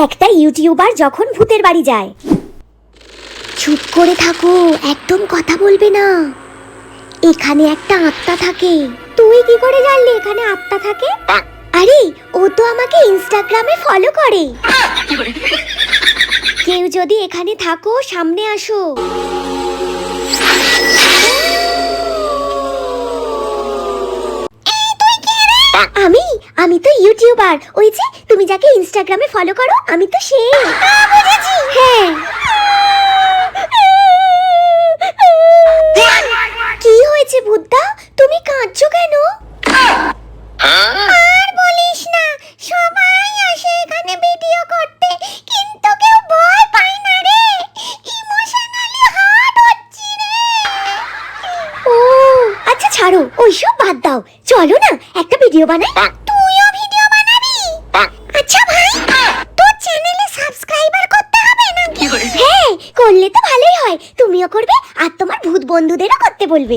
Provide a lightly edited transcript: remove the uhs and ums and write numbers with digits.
একটা ইউটিউবার যখন ভূতের বাড়ি যায়। চুপ করে থাকো, একদম কথা বলবে না। এখানে একটা আত্মা থাকে। তুই কি করে জানলি এখানে আত্মা থাকে? আরে ও তো আমাকে ইনস্টাগ্রামে ফলো করে। কেউ যদি এখানে থাকো সামনে আসো। আমি তো ইউটিউবার। ওই যে তুমি যাকে ইনস্টাগ্রামে ফলো করো, আমি তো সে। বুঝেছি। হ্যাঁ। কি হয়েছে বুদ্ধা, তুমি কাঁদছো কেন? আর বলিস না, সবাই আসে এখানে ভিডিও করতে, কিন্তু কেউ ভয় পায় না রে। ইমোশনালি হার্ট হচ্ছি রে। ও আচ্ছা ছাড়ো, ওইসব বাদ দাও। চলো না একটা ভিডিও বানাই। তুইও ভিডিও বানাবি? আচ্ছা ভাই, তোর চ্যানেলে সাবস্ক্রাইবার করতে হবে নাকি? হ্যাঁ, করলে তো ভালোই হয়। তুমিও করবে আর তোমার ভূত বন্ধুদেরও করতে বলবে।